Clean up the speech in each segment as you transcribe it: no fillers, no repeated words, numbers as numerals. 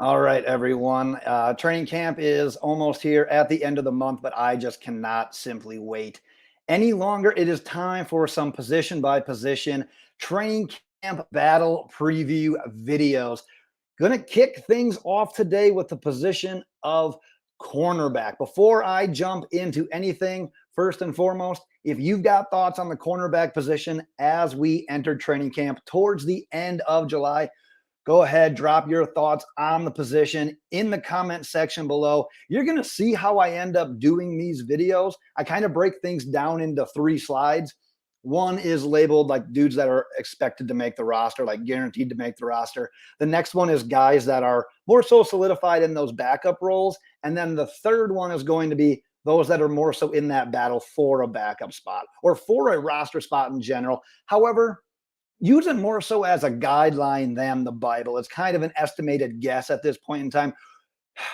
All right, everyone. Training camp is almost here at the end of the month, but I just cannot simply wait any longer. It is time for some position by position training camp battle preview videos. Going to kick things off today with the position of cornerback. Before I jump into anything, first and foremost, if you've got thoughts on the cornerback position as we enter training camp towards the end of July, go ahead, drop your thoughts on the position in the comment section below. You're going to see how I end up doing these videos. I kind of break things down into 3 slides. One is labeled like dudes that are expected to make the roster, like guaranteed to make the roster. The next one is guys that are more so solidified in those backup roles. And then the third one is going to be those that are more so in that battle for a backup spot or for a roster spot in general. However, use it more so as a guideline than the Bible. It's kind of an estimated guess at this point in time.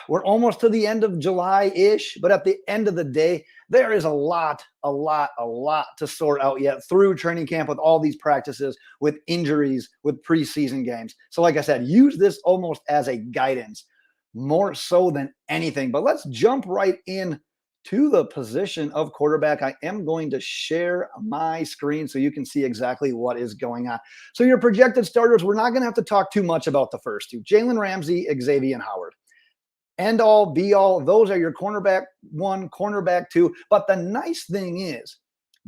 We're almost to the end of July-ish, but at the end of the day, there is a lot to sort out yet through training camp with all these practices, with injuries, with preseason games. So like I said, use this almost as a guidance, more so than anything. But let's jump right in to the position of quarterback. I am going to share my screen so you can see exactly what is going on. So your projected starters, we're not going to have to talk too much about the first two. Jalen Ramsey, Xavien Howard. End all, be all, those are your cornerback 1, cornerback 2. But the nice thing is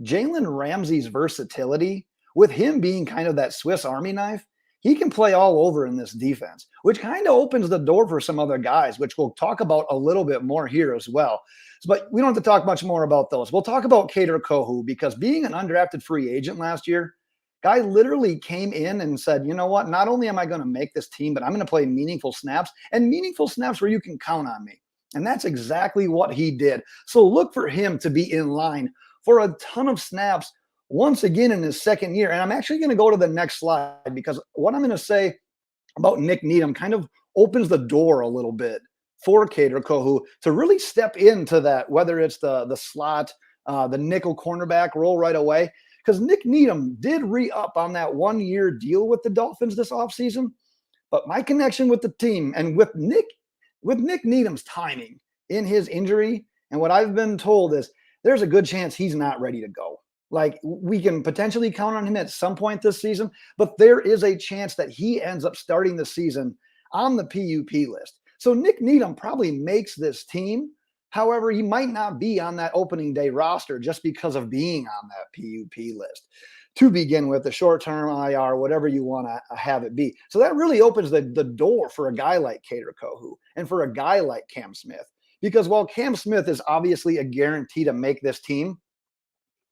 Jalen Ramsey's versatility, with him being kind of that Swiss Army knife, he can play all over in this defense, which kind of opens the door for some other guys, which we'll talk about a little bit more here as well. But we don't have to talk much more about those. We'll talk about Kader Kohou, because being an undrafted free agent last year, guy literally came in and said, you know what, not only am I going to make this team, but I'm going to play meaningful snaps, and meaningful snaps where you can count on me. And that's exactly what he did. So look for him to be in line for a ton of snaps once again in his second year. And I'm actually going to go to the next slide, because what I'm going to say about Nik Needham kind of opens the door a little bit for Kader Kohou to really step into that, whether it's the slot, the nickel cornerback role right away. Because Nik Needham did re-up on that 1-year deal with the Dolphins this offseason. But my connection with the team and with Nik Needham's timing in his injury, and what I've been told is there's a good chance he's not ready to go. Like, we can potentially count on him at some point this season, but there is a chance that he ends up starting the season on the PUP list. So Nik Needham probably makes this team. However, he might not be on that opening day roster just because of being on that PUP list to begin with, the short-term IR, whatever you want to have it be. So that really opens the door for a guy like Kader Kohou and for a guy like Cam Smith. Because while Cam Smith is obviously a guarantee to make this team,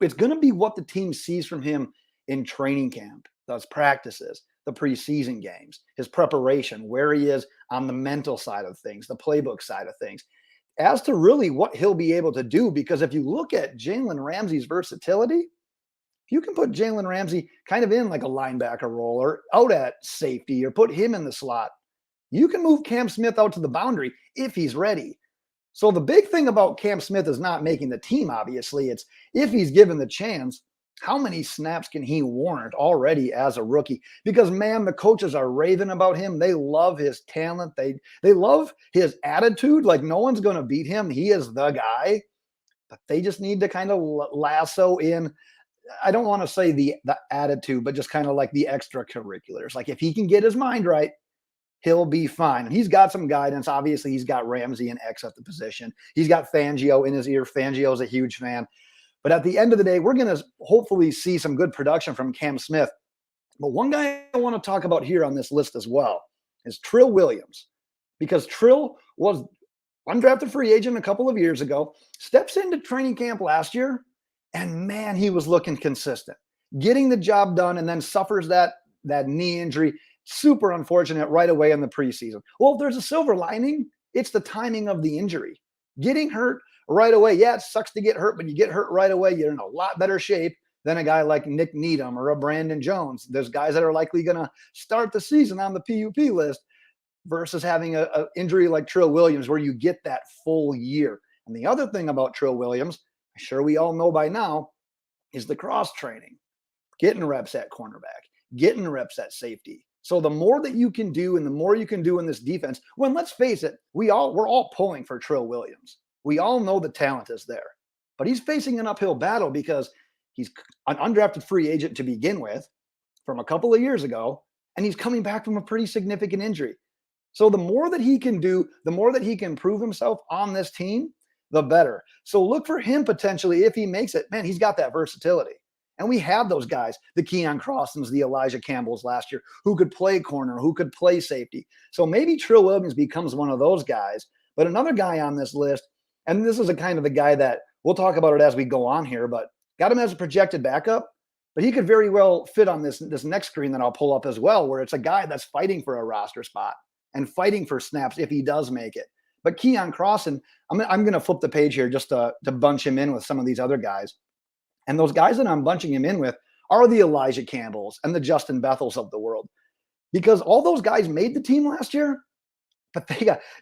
it's going to be what the team sees from him in training camp, those practices, the preseason games, his preparation, where he is on the mental side of things, the playbook side of things, as to really what he'll be able to do. Because if you look at Jalen Ramsey's versatility, if you can put Jalen Ramsey kind of in like a linebacker role or out at safety or put him in the slot, you can move Cam Smith out to the boundary if he's ready. So the big thing about Cam Smith is not making the team, obviously. It's if he's given the chance, how many snaps can he warrant already as a rookie? Because, man, the coaches are raving about him. They love his talent. They love his attitude. Like, no one's going to beat him. He is the guy. But they just need to kind of lasso in, I don't want to say the attitude, but just kind of like the extracurriculars. Like, if he can get his mind right, he'll be fine. And he's got some guidance. Obviously, he's got Ramsey and X at the position. He's got Fangio in his ear. Fangio's a huge fan. But at the end of the day, we're going to hopefully see some good production from Cam Smith. But one guy I want to talk about here on this list as well is Trill Williams, because Trill was undrafted free agent a couple of years ago, steps into training camp last year, and man, he was looking consistent, getting the job done, and then suffers that knee injury. Super unfortunate right away in the preseason. Well, if there's a silver lining, it's the timing of the injury. Getting hurt right away. Yeah, it sucks to get hurt, but you get hurt right away, you're in a lot better shape than a guy like Nik Needham or a Brandon Jones. There's guys that are likely going to start the season on the PUP list versus having an injury like Trill Williams where you get that full year. And the other thing about Trill Williams, I'm sure we all know by now, is the cross training, getting reps at cornerback, getting reps at safety, So the more that you can do and the more you can do in this defense, when let's face it, we're all pulling for Trill Williams. We all know the talent is there, but he's facing an uphill battle because he's an undrafted free agent to begin with from a couple of years ago, and he's coming back from a pretty significant injury. So the more that he can do, the more that he can prove himself on this team, the better. So look for him potentially if he makes it. Man, he's got that versatility. And we have those guys, the Keion Crossens, the Elijah Campbells last year, who could play corner, who could play safety. So maybe Trill Williams becomes one of those guys. But another guy on this list, and this is a kind of the guy that we'll talk about it as we go on here, but got him as a projected backup. But he could very well fit on this next screen that I'll pull up as well, where it's a guy that's fighting for a roster spot and fighting for snaps if he does make it. But Keion Crossen, I'm going to flip the page here just to bunch him in with some of these other guys. And those guys that I'm bunching him in with are the Elijah Campbells and the Justin Bethels of the world. Because all those guys made the team last year, but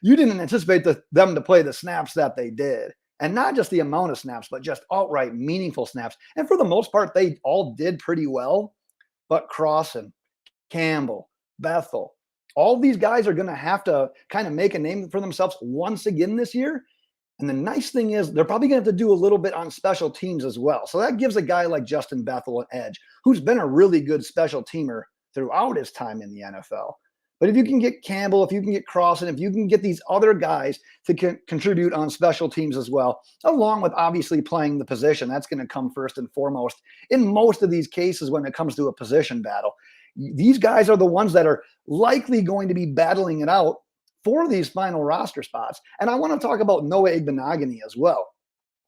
you didn't anticipate them to play the snaps that they did. And not just the amount of snaps, but just outright meaningful snaps. And for the most part, they all did pretty well. But Crossen, Campbell, Bethel, all these guys are going to have to kind of make a name for themselves once again this year. And the nice thing is they're probably going to have to do a little bit on special teams as well. So that gives a guy like Justin Bethel an edge, who's been a really good special teamer throughout his time in the NFL. But if you can get Campbell, if you can get Crossen, if you can get these other guys to contribute on special teams as well, along with obviously playing the position, that's going to come first and foremost in most of these cases when it comes to a position battle. These guys are the ones that are likely going to be battling it out for these final roster spots. And I want to talk about Noah Igbinoghene as well,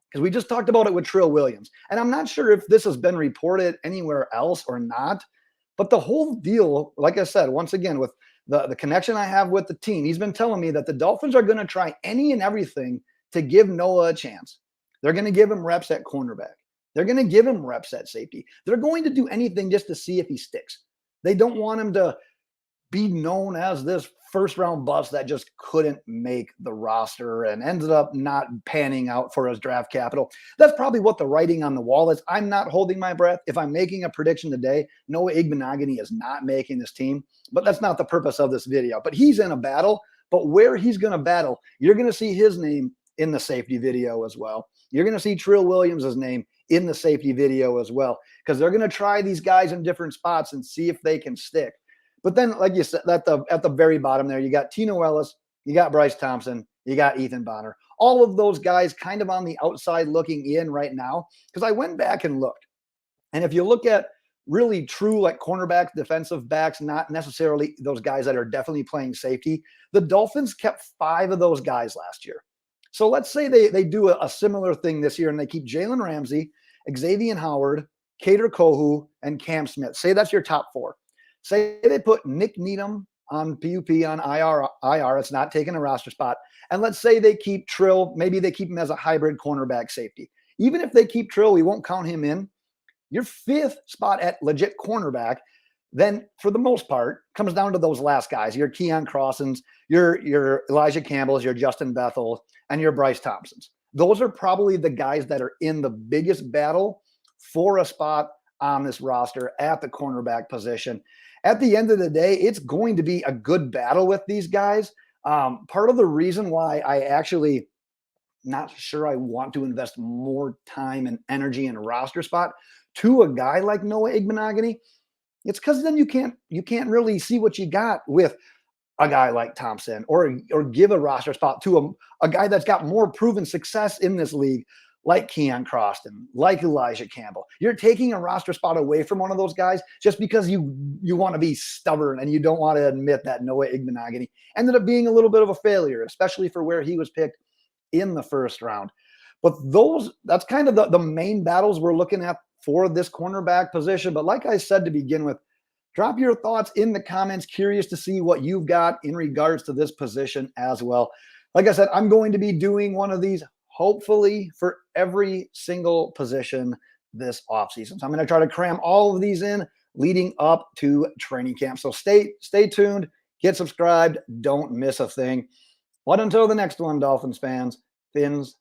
because we just talked about it with Trill Williams. And I'm not sure if this has been reported anywhere else or not, but the whole deal, like I said, once again, with the connection I have with the team, he's been telling me that the Dolphins are going to try any and everything to give Noah a chance. They're going to give him reps at cornerback. They're going to give him reps at safety. They're going to do anything just to see if he sticks. They don't want him to be known as this first round bust that just couldn't make the roster and ended up not panning out for his draft capital. That's probably what the writing on the wall is. I'm not holding my breath. If I'm making a prediction today, Noah Igbinoghene is not making this team, but that's not the purpose of this video. But he's in a battle, but where he's going to battle, you're going to see his name in the safety video as well. You're going to see Trill Williams' name in the safety video as well, because they're going to try these guys in different spots and see if they can stick. But then, like you said, at the very bottom there, you got Tino Ellis, you got Bryce Thompson, you got Ethan Bonner. All of those guys kind of on the outside looking in right now, because I went back and looked. And if you look at really true like cornerbacks, defensive backs, not necessarily those guys that are definitely playing safety, the Dolphins kept 5 of those guys last year. So let's say they do a similar thing this year and they keep Jalen Ramsey, Xavien Howard, Kader Kohou, and Cam Smith. Say that's your top 4. Say they put Nik Needham on PUP on IR. It's not taking a roster spot. And let's say they keep Trill. Maybe they keep him as a hybrid cornerback safety. Even if they keep Trill, we won't count him in. Your 5th spot at legit cornerback, then for the most part, comes down to those last guys. Your Keion Crossens, your Elijah Campbells, your Justin Bethel, and your Bryce Thompsons. Those are probably the guys that are in the biggest battle for a spot on this roster at the cornerback position. At the end of the day, it's going to be a good battle with these guys. Part of the reason why I actually not sure I want to invest more time and energy in a roster spot to a guy like Noah Igbinoghene, it's because then you can't really see what you got with a guy like Thompson or give a roster spot to a guy that's got more proven success in this league, like Keion Crossen, like Elijah Campbell. You're taking a roster spot away from one of those guys just because you want to be stubborn and you don't want to admit that Noah Igbinoghene ended up being a little bit of a failure, especially for where he was picked in the first round. But that's kind of the main battles we're looking at for this cornerback position. But like I said to begin with, drop your thoughts in the comments. Curious to see what you've got in regards to this position as well. Like I said, I'm going to be doing one of these hopefully for every single position this offseason. So I'm going to try to cram all of these in leading up to training camp. So stay tuned, get subscribed, don't miss a thing. But until the next one, Dolphins fans, fins